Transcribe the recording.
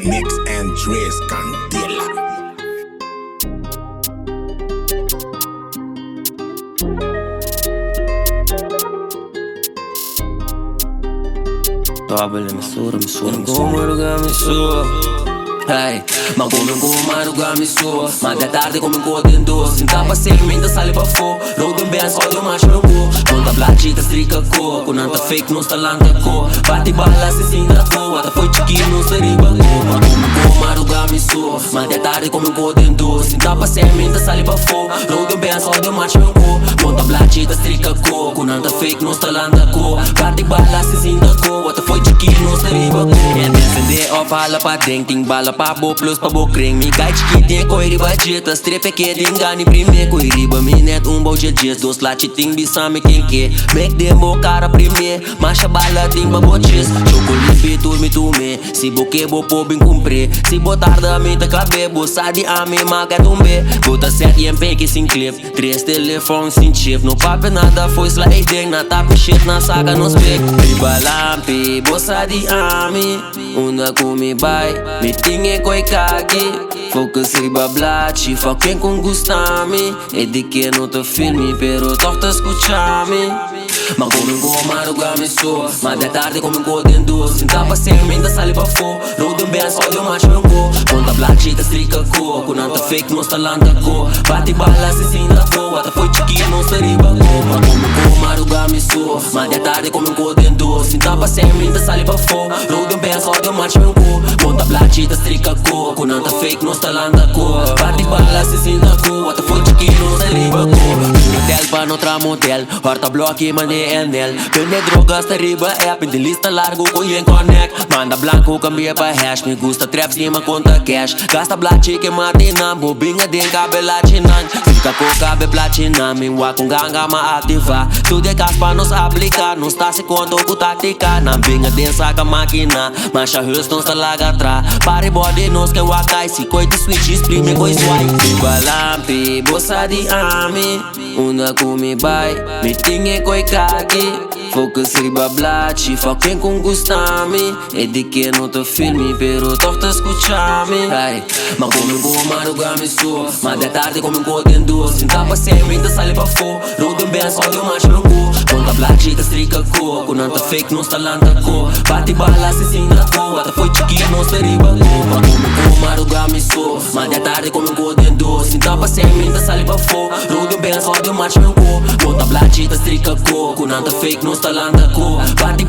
Mix and Trace Candela. Tabele misura Ngomaruga misura Hey, ma come ngomaruga misura Ma da tarde come godendo Sinta pa segmenta sale pa fo Roden ben sodio ma chungo Conta blacita strica co Con anta fake non sta lanta co Batti balla se sinda co Ata foi chiquinho non sta riba co Ma come ngomaruga misura Ma da tarde come godendo Sinta pa segmenta sale pa fo Roden ben sodio ma chungo Conta blacita strica co Con anta fake non sta lanta co Batti balla se sinda co Ata foi chiquinho non sta riba co En defender of hala pa ding ting bala pa bo plus pa bo kring Mi gai chiquitinha coi riba jeta Strepe que dingani prime coi riba Mi net bom dia dias Dos lati ting bisame quem que Make dem bo cara prime Macha bala ting pa bo chis Chocolate pitur mi tume Si bo que bo po bem cumpre Si bo tarda mi ta cabe Bo sadi ame maga tumbe Bota 7 MP que sin clip 3 telefone sin chip No papo nada foi sliding Na tap shit na saga nos pick Riba lampi Bo sadi ame Una kumi bai Mi tinge koi kaki Focus riba blaci Fucking con gustami E di che non te filmi Pero toch te escuchami Ma come ngomaruga mi so Ma da tarde come godendo Sinta pa segmenta sale pa fo Roden ben sodio ma chungo Conta blacita strica co Con anta fake non sta lanta co Batti balla se sinda co Ata foi chiquinho non sta riba co Ma come ngomaruga mi so Ma da tarde come godendo Sinta pa segmenta sale pa fo Roden ben sodio ma chungo Conta blacita strica co Con anta fake non sta lanta co Batti balla se sinda co Ata foi chiquinho non sta riba co Hotel pa no tramotel Horta bloque mande NL Vende drogas ta riba app In de lista largo con en connect Manda blanco cambia pa hash Me gusta trap cima conta cash Gasta blachi que matina Bobinha den cabela chinan Fica com cabe platina Me wa com ganga ma ativa Tudo é gas pa nos aplicar Não está se conto com tática Na vinha den saca máquina Mancha Houston sta laga tra Pare body nos que wakai Si coite switch exprime coi swai Riba lampi Bossa di ami Una kumi bai Mi tinge coi kaki Focus riba blaci Fucking con gustami E di che non te filmi Pero toch te escuchami Hey, ma come ngomaruga mi so Ma da tarde come godendo Sinta pa segmenta sale pa fo Roden ben sodio ma chungo Conta blacita strica co Con anta fake non sta lanta co Batti balla se sinda co Ata foi chiquinho non sta riba co Ma come ngomaruga mi so Ma da tarde come godendo Sinta pa segmenta sale pa fo Roden ben sodio ma chungo Conta blacita strica co Con anta fake non sta lanta co Batti